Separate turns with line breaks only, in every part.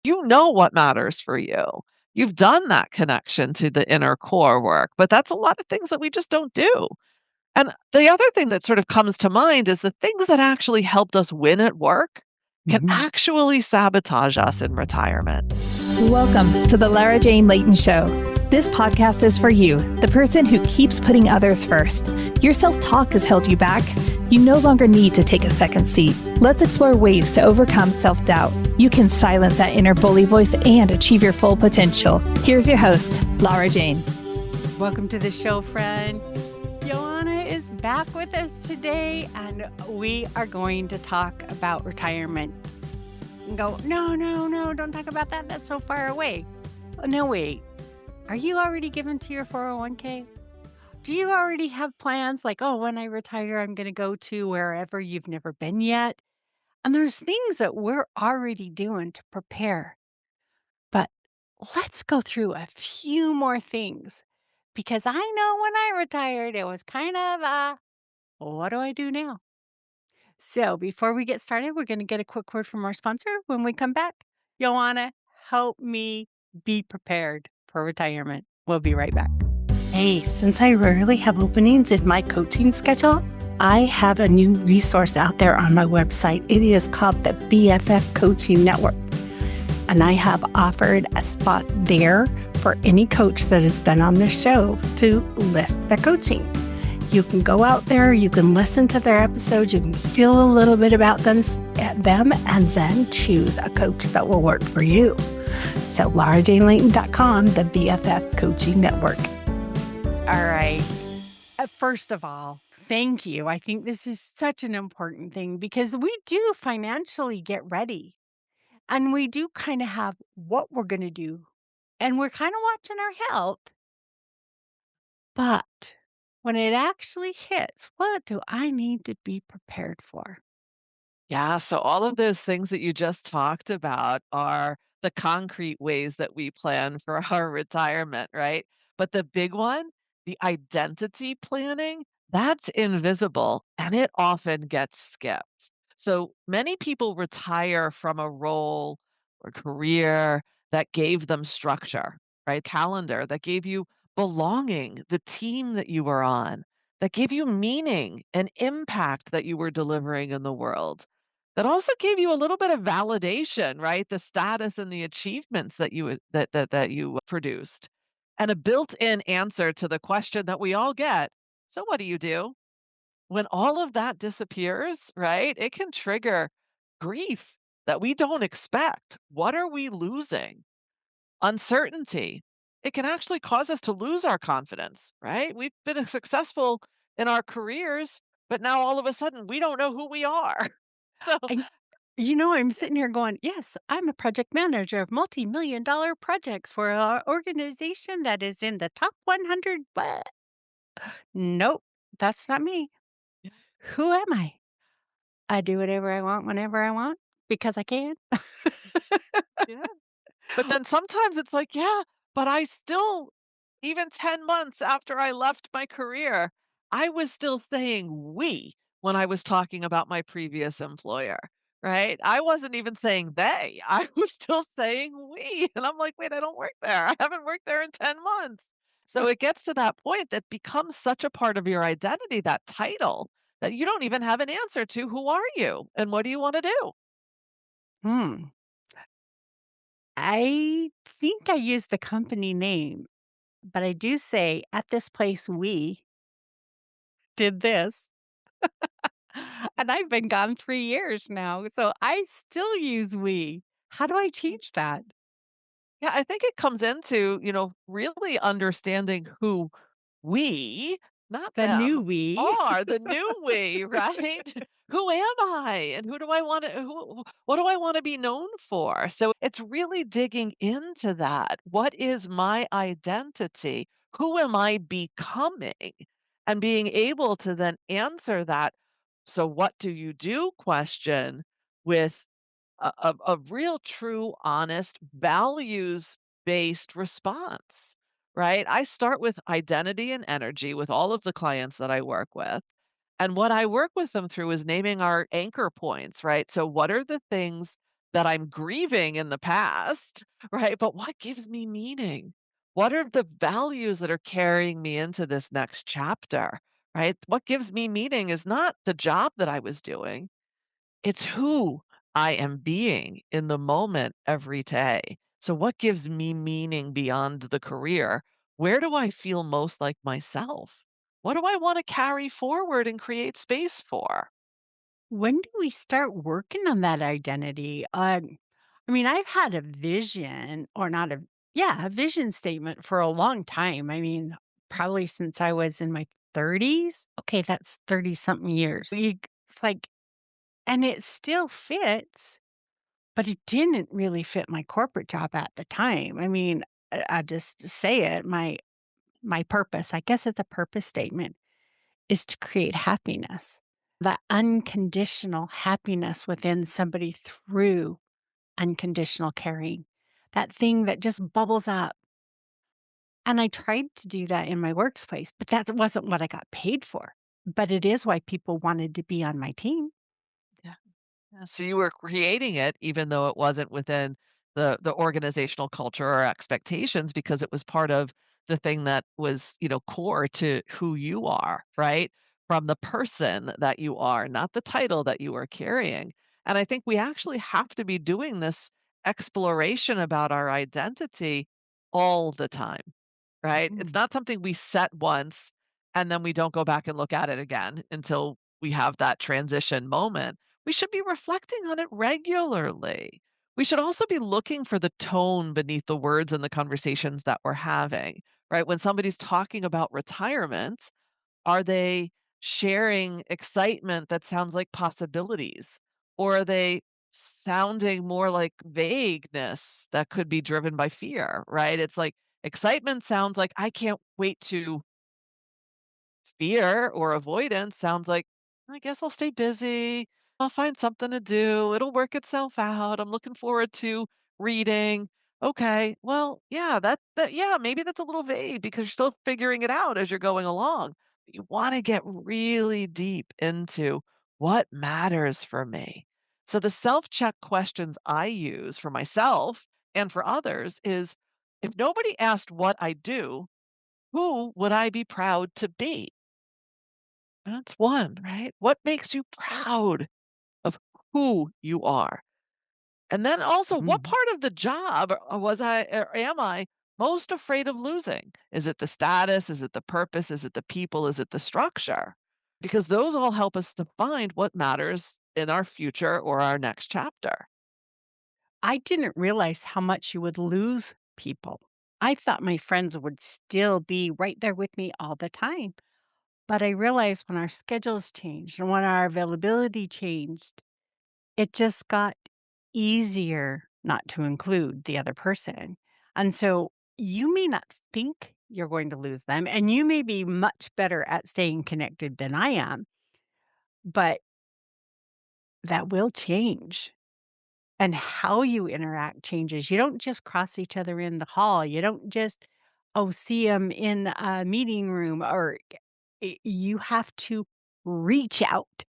You know what matters for you. You've done that connection to the inner core work, but that's a lot of things that we just don't do. And the other thing that sort of comes to mind is the things that actually helped us win at work can
Mhm.
actually sabotage us in retirement.
Welcome to the Lara Jane Layton Show. This podcast is for you, the person who keeps putting others first. Your self-talk has held you back. You no longer need to take a second seat. Let's explore ways to overcome self-doubt. You can silence that inner bully voice and achieve your full potential. Here's your host, Lara Jane.
Welcome to the show, friend. Johanna is back with us today, and we are going to talk about retirement. And go, no, don't talk about that. That's so far away. Oh, no, wait. Are you already given to your 401k? Do you already have plans like, oh, when I retire, I'm going to go to wherever you've never been yet? And there's things that we're already doing to prepare. But let's go through a few more things because I know when I retired, it was kind of what do I do now? So before we get started, we're going to get a quick word from our sponsor. When we come back, Joanna, help me be prepared for retirement. We'll be right back. Hey, since I rarely have openings in my coaching schedule, I have a new resource out there on my website. It is called the BFF Coaching Network. And I have offered a spot there for any coach that has been on the show to list their coaching. You can go out there, you can listen to their episodes, you can feel a little bit about them, and then choose a coach that will work for you. So LaraJaneLayton.com, the BFF Coaching Network. All right. First of all, thank you. I think this is such an important thing because we do financially get ready. And we do kind of have what we're going to do. And we're kind of watching our health. But when it actually hits, what do I need to be prepared for?
Yeah, so all of those things that you just talked about are the concrete ways that we plan for our retirement, right? But the big one, the identity planning, that's invisible and it often gets skipped. So many people retire from a role or career that gave them structure, right? Calendar that gave you belonging, the team that you were on, that gave you meaning and impact that you were delivering in the world that also gave you a little bit of validation, right? The status and the achievements that you produced, and a built-in answer to the question that we all get. So what do you do? When all of that disappears, right? It can trigger grief that we don't expect. What are we losing? Uncertainty. It can actually cause us to lose our confidence, right? We've been successful in our careers, but now all of a sudden we don't know who we are. So
And I'm sitting here going, yes, I'm a project manager of multi-million dollar projects for an organization that is in the top 100. But nope, that's not me. Who am I? I do whatever I want whenever I want because I can.
yeah. But then sometimes it's like, yeah, but I still, even 10 months after I left my career, I was still saying we when I was talking about my previous employer, right? I wasn't even saying they. I was still saying we. And I'm like, wait, I don't work there. I haven't worked there in 10 months. So it gets to that point that becomes such a part of your identity, that title, that you don't even have an answer to who are you and what do you want to do?
Hmm. I think I use the company name, but I do say at this place, we did this. And I've been gone 3 years now, so I still use we. How do I change that?
Yeah, I think it comes into, really understanding who we, not
The
them,
new we.
are, the new we, right? Who am I? And who do I want to what do I want to be known for? So it's really digging into that. What is my identity? Who am I becoming? And being able to then answer that so what do you do question with a real, true, honest, values-based response, right? I start with identity and energy with all of the clients that I work with. And what I work with them through is naming our anchor points, right? So what are the things that I'm grieving in the past, right? But what gives me meaning? What are the values that are carrying me into this next chapter, right? What gives me meaning is not the job that I was doing, it's who I am being in the moment every day. So, what gives me meaning beyond the career? Where do I feel most like myself? What do I want to carry forward and create space for?
When do we start working on that identity? I mean, I've had a vision or not a yeah, a vision statement for a long time. I mean, probably since I was in my 30s. Okay, that's 30 something years. It's like, and it still fits, but it didn't really fit my corporate job at the time. I mean, I just say it, my purpose, I guess it's a purpose statement, is to create happiness. The unconditional happiness within somebody through unconditional caring. That thing that just bubbles up. And I tried to do that in my workplace, but that wasn't what I got paid for. But it is why people wanted to be on my team.
Yeah. Yeah, so you were creating it even though it wasn't within the organizational culture or expectations because it was part of the thing that was, core to who you are, right? From the person that you are, not the title that you are carrying. And I think we actually have to be doing this exploration about our identity all the time, right? It's
Mhm.
not something we set once and then we don't go back and look at it again until we have that transition moment. We should be reflecting on it regularly. We should also be looking for the tone beneath the words and the conversations that we're having, right? When somebody's talking about retirement, are they sharing excitement that sounds like possibilities? Or are they sounding more like vagueness that could be driven by fear, right? It's like excitement sounds like, I can't wait to fear or avoidance sounds like, I guess I'll stay busy. I'll find something to do. It'll work itself out. I'm looking forward to reading. Okay. Well, yeah, yeah, maybe that's a little vague because you're still figuring it out as you're going along. But you want to get really deep into what matters for me. So the self-check questions I use for myself and for others is if nobody asked what I do, who would I be proud to be? That's one, right? What makes you proud of who you are? And then also, what
Mhm.
part of the job was I or am I most afraid of losing? Is it the status? Is it the purpose? Is it the people? Is it the structure? Because those all help us define what matters in our future or our next chapter.
I didn't realize how much you would lose people. I thought my friends would still be right there with me all the time. But I realized when our schedules changed and when our availability changed, it just got easier not to include the other person. And so you may not think you're going to lose them, and you may be much better at staying connected than I am, but that will change. And how you interact changes. You don't just cross each other in the hall. You don't just, oh, see them in a meeting room or you have to reach out.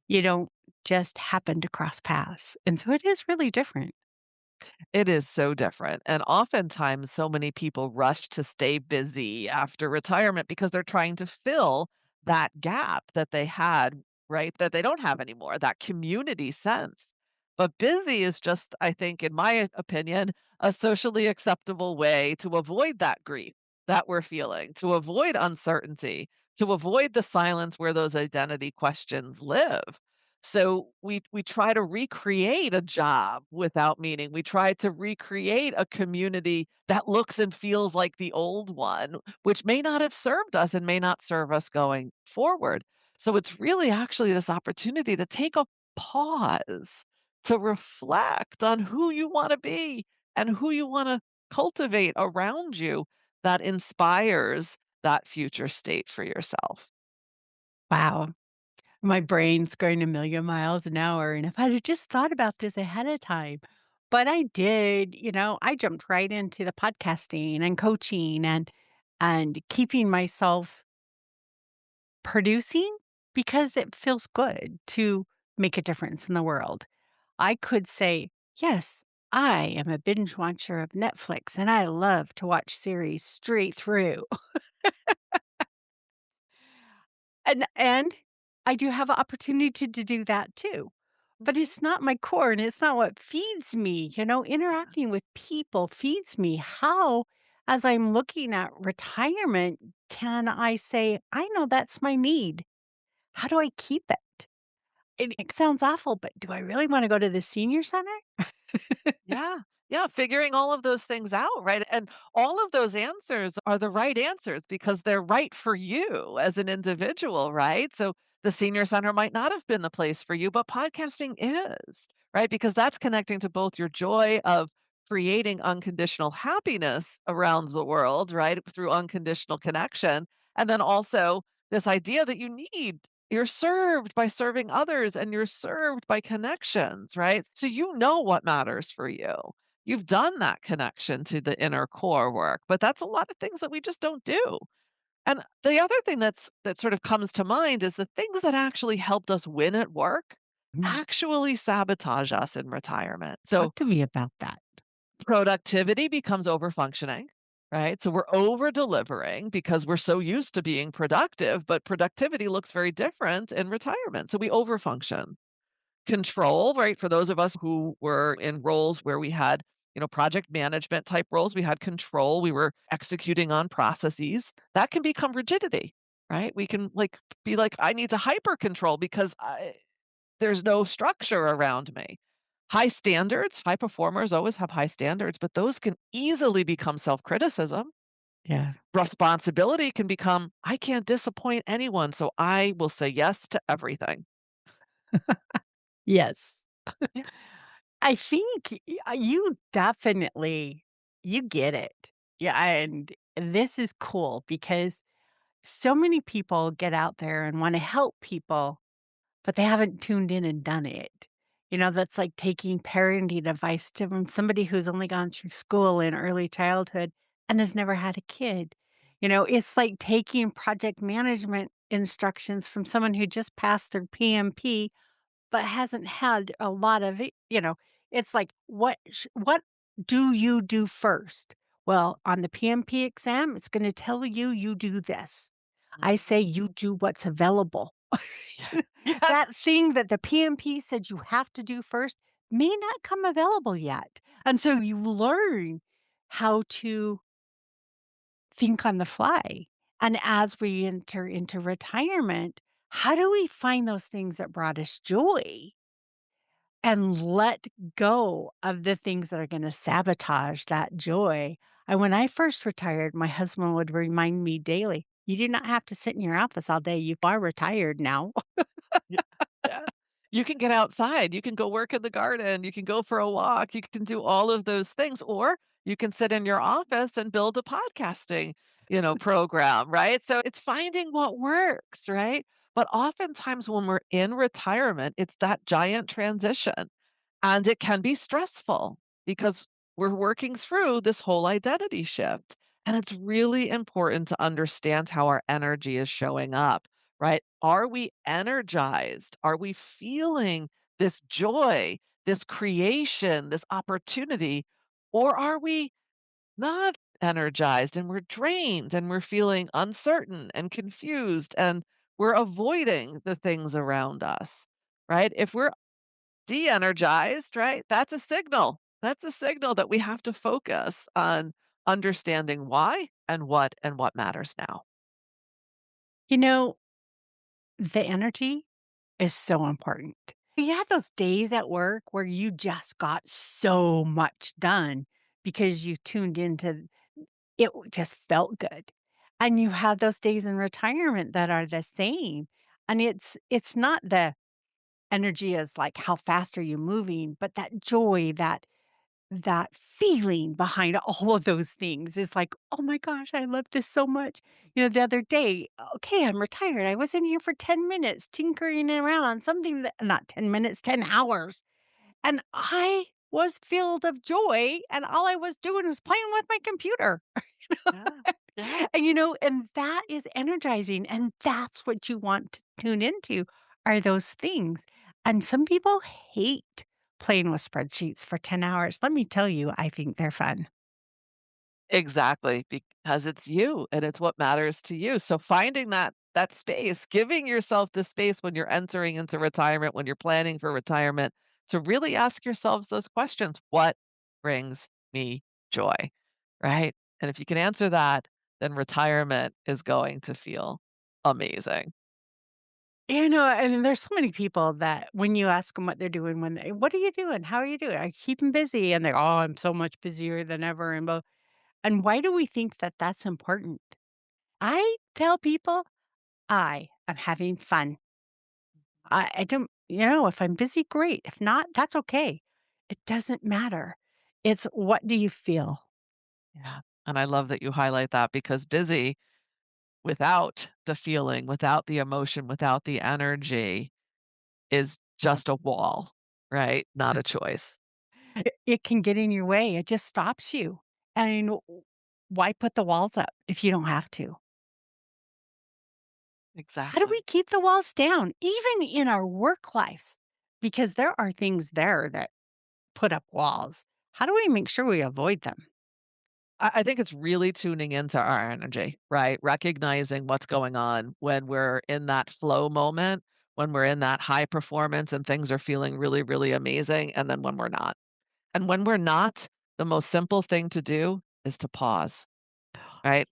You don't just happen to cross paths. And so it is really different.
It is so different. And oftentimes, so many people rush to stay busy after retirement because they're trying to fill that gap that they had, right? That they don't have anymore, that community sense. But busy is just, I think, in my opinion, a socially acceptable way to avoid that grief that we're feeling, to avoid uncertainty, to avoid the silence where those identity questions live. So we try to recreate a job without meaning. We try to recreate a community that looks and feels like the old one, which may not have served us and may not serve us going forward. So it's really actually this opportunity to take a pause, to reflect on who you want to be and who you want to cultivate around you that inspires that future state for yourself.
Wow. My brain's going a million miles an hour. And if I'd have just thought about this ahead of time, but I did, I jumped right into the podcasting and coaching and keeping myself producing because it feels good to make a difference in the world. I could say Yes, I am a binge watcher of Netflix, and I love to watch series straight through. And I do have an opportunity to do that too. But it's not my core and it's not what feeds me. Interacting with people feeds me. How, as I'm looking at retirement, can I say, I know that's my need? How do I keep it? It sounds awful, but do I really want to go to the senior center?
Yeah. Yeah, figuring all of those things out, right? And all of those answers are the right answers because they're right for you as an individual, right? So the senior center might not have been the place for you, but podcasting is, right? Because that's connecting to both your joy of creating unconditional happiness around the world, right? Through unconditional connection. And then also this idea that you're served by serving others and you're served by connections, right? So you know what matters for you. You've done that connection to the inner core work, but that's a lot of things that we just don't do. And the other thing that sort of comes to mind is the things that actually helped us win at work
Mm,
actually sabotage us in retirement. So
talk to me about that.
productivity becomes overfunctioning, right? So we're over delivering because we're so used to being productive, but productivity looks very different in retirement. So we overfunction. Control, right? For those of us who were in roles where we had, project management type roles, we had control, we were executing on processes. That can become rigidity, right? We can be like, I need to hyper control because there's no structure around me. High standards, high performers always have high standards, but those can easily become self criticism.
Yeah.
Responsibility can become, I can't disappoint anyone, so I will say yes to everything.
Yes.
Yeah.
I think you definitely you get it. Yeah, and this is cool because so many people get out there and wanna help people, but they haven't tuned in and done it. That's like taking parenting advice to from somebody who's only gone through school in early childhood and has never had a kid. It's like taking project management instructions from someone who just passed their PMP but hasn't had a lot of it. It's like, what do you do first? Well, on the PMP exam, it's gonna tell you, you do this. I say
Mhm.
you do what's available. That
Yes.
thing that the PMP said you have to do first may not come available yet. And so you learn how to think on the fly. And as we enter into retirement, how do we find those things that brought us joy? And let go of the things that are gonna sabotage that joy. And when I first retired, my husband would remind me daily, "You do not have to sit in your office all day. You are retired now."
Yeah, yeah. You can get outside, you can go work in the garden, you can go for a walk, you can do all of those things, or you can sit in your office and build a podcasting, program, right? So it's finding what works, right? But oftentimes when we're in retirement, it's that giant transition. And it can be stressful because we're working through this whole identity shift. And it's really important to understand how our energy is showing up, right? Are we energized? Are we feeling this joy, this creation, this opportunity? Or are we not energized and we're drained and we're feeling uncertain and confused and we're avoiding the things around us, right? If we're de-energized, right? That's a signal. That's a signal that we have to focus on understanding why and what matters now.
You know, the energy is so important. You have those days at work where you just got so much done because you tuned into just felt good. And you have those days in retirement that are the same. And it's not the energy is like how fast are you moving, but that joy, that feeling behind all of those things is like, "Oh my gosh, I love this so much." The other day, okay, I'm retired. I was in here for 10 minutes tinkering around on something that not 10 minutes, 10 hours. And I was filled of joy, and all I was doing was playing with my computer.
Yeah. Yeah.
And that is energizing, and that's what you want to tune into are those things. And some people hate playing with spreadsheets for 10 hours. Let me tell you, I think they're fun.
Exactly, because it's you and it's what matters to you. So finding that space, giving yourself the space when you're entering into retirement, when you're planning for retirement, to really ask yourselves those questions. What brings me joy? Right? And if you can answer that, then retirement is going to feel amazing.
And there's so many people that when you ask them what they're doing, "What are you doing? How are you doing? I keep them busy," and they're, "Oh, I'm so much busier than ever," and why do we think that that's important? I tell people I am having fun. I don't if I'm busy, great. If not, that's okay. It doesn't matter. It's what do you feel?
Yeah. And I love that you highlight that because busy without the feeling, without the emotion, without the energy is just a wall, right? Not a choice.
It can get in your way. It just stops you. And why put the walls up if you don't have to? How do we
Exactly.
keep the walls down, even in our work lives? Because there are things there that put up walls. How do we make sure we avoid them?
I think it's really tuning into our energy, right? Recognizing what's going on when we're in that flow moment, when we're in that high performance and things are feeling really, really amazing, and then when we're not. And when we're not, the most simple thing to do is to pause, right?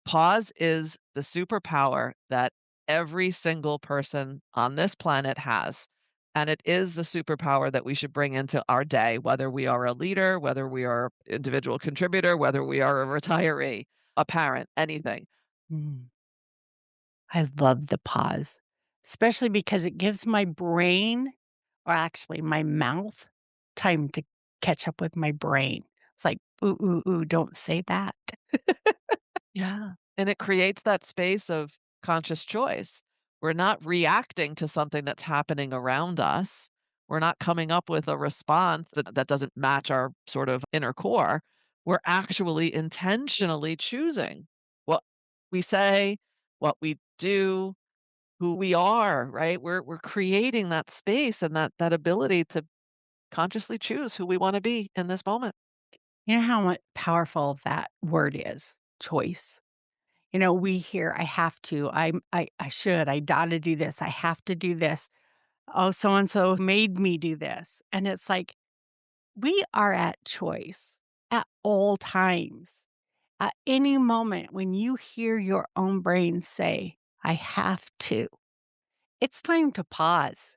Pause is the superpower that every single person on this planet has. And it is the superpower that we should bring into our day, whether we are a leader, whether we are individual contributor, whether we are a retiree, a parent, anything.
Mm, I love the pause, especially because it gives my brain, or actually my mouth, time to catch up with my brain. It's like, ooh, ooh, ooh, don't say that.
Yeah. And it creates that space of conscious choice. We're not reacting to something that's happening around us. We're not coming up with a response that doesn't match our sort of inner core. We're actually intentionally choosing what we say, what we do, who we are, right? We're creating that space and that ability to consciously choose who we want to be in this moment.
You know how powerful that word is, choice. We hear, I have to, I should, I gotta do this, I have to do this. Oh, so and so made me do this. And it's like, we are at choice at all times. At any moment when you hear your own brain say, I have to, it's time to pause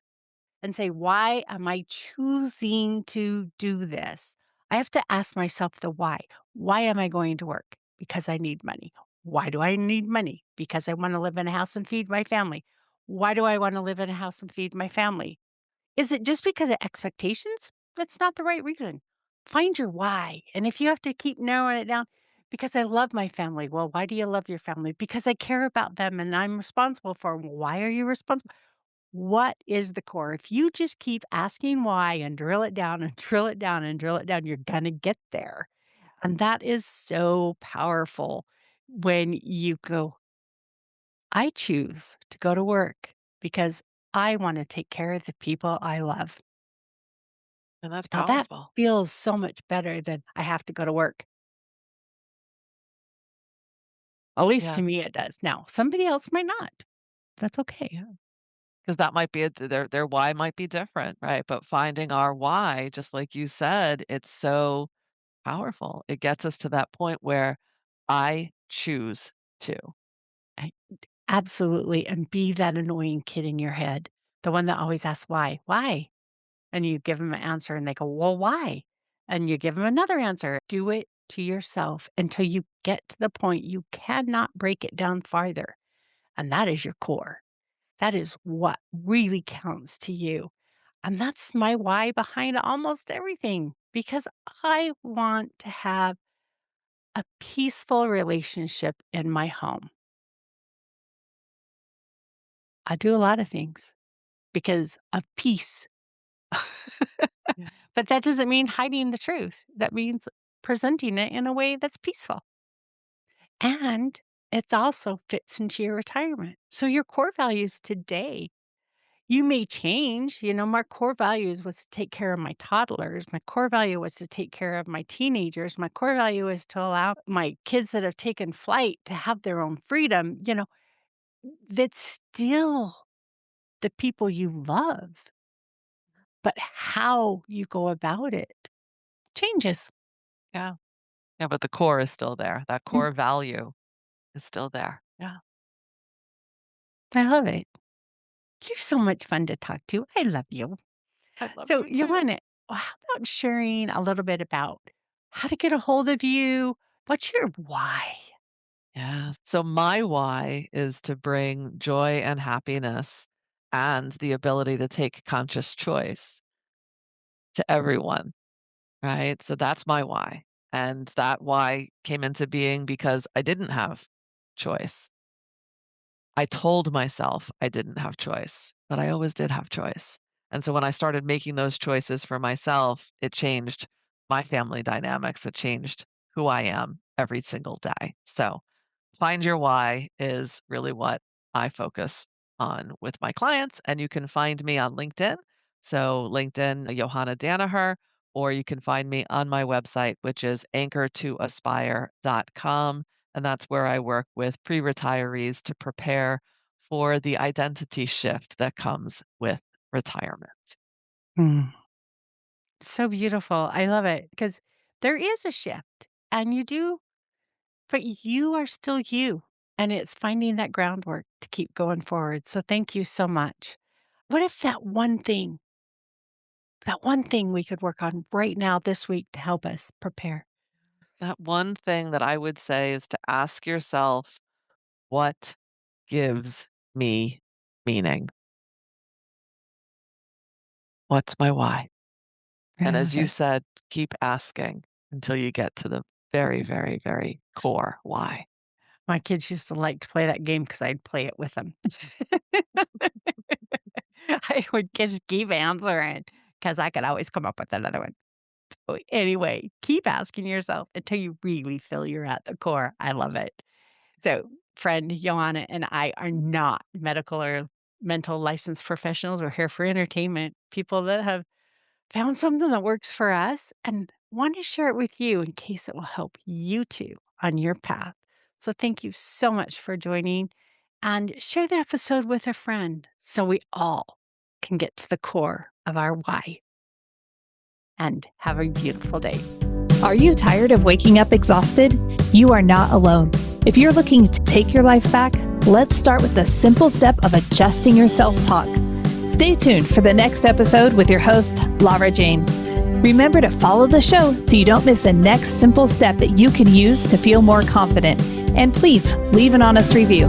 and say, why am I choosing to do this? I have to ask myself the why. Why am I going to work? Because I need money. Why do I need money? Because I want to live in a house and feed my family. Why do I want to live in a house and feed my family? Is it just because of expectations? That's not the right reason. Find your why. And if you have to keep narrowing it down, because I love my family. Well, why do you love your family? Because I care about them and I'm responsible for 'em. Why are you responsible? What is the core? If you just keep asking why and drill it down and drill it down and drill it down, you're going to get there. And that is so powerful when you go, I choose to go to work because I want to take care of the people I love.
And that's
Now that
powerful.
feels so much better than I have to go to work. At least
Yeah.
to me, it does. Now, somebody else might not. That's okay.
Yeah. 'Cause that might be their why might be different, right? But finding our why, just like you said, it's so powerful. It gets us to that point where I choose to.
I absolutely, and be that annoying kid in your head, the one that always asks why. Why? And you give them an answer and they go, "Well, why?" And you give them another answer. Do it to yourself until you get to the point you cannot break it down farther, and that is your core. That is what really counts to you, and that's my why behind almost everything, because I want to have a peaceful relationship in my home. I do a lot of things because of peace.
Yeah.
But that doesn't mean hiding the truth. That means presenting it in a way that's peaceful. And it also fits into your retirement. So your core values today, You may change, my core values was to take care of my toddlers. My core value was to take care of my teenagers. My core value is to allow my kids that have taken flight to have their own freedom. That's still the people you love, but how you go about it changes.
Yeah. Yeah, but the core is still there. That
Mm,
core value is still there. Yeah.
I love it. You're so much fun to talk to. I love you.
I love
So,
you
you
too.
want to, how about sharing a little bit about how to get a hold of you? What's your why?
Yeah. So my why is to bring joy and happiness and the ability to take conscious choice to everyone, right? So that's my why. And that why came into being because I didn't have choice. I told myself I didn't have choice, but I always did have choice. And so when I started making those choices for myself, it changed my family dynamics. It changed who I am every single day. So find your why is really what I focus on with my clients. And you can find me on LinkedIn. So, LinkedIn, Johanna Danaher, or you can find me on my website, which is anchortoaspire.com. And that's where I work with pre retirees to prepare for the identity shift that comes with retirement.
Mm, so beautiful. I love it because there is a shift and but you are still you. And it's finding that groundwork to keep going forward. So thank you so much. What if that one thing we could work on right now this week to help us prepare?
That one thing that I would say is to ask yourself, what gives me meaning? What's my why?
I
And as
love
you
it.
said, keep asking until you get to the very, very, very core why.
My kids used to like to play that game because I'd play it with them. I would just keep answering because I could always come up with another one. So anyway, keep asking yourself until you really feel you're at the core. I love it. So, friend Joanna and I are not medical or mental licensed professionals. We're here for entertainment, people that have found something that works for us and want to share it with you in case it will help you too on your path. So, thank you so much for joining and share the episode with a friend so we all can get to the core of our why and have a beautiful day.
Are you tired of waking up exhausted? You are not alone. If you're looking to take your life back, let's start with the simple step of adjusting your self-talk. Stay tuned for the next episode with your host, Laura Jane. Remember to follow the show so you don't miss the next simple step that you can use to feel more confident. And please leave an honest review.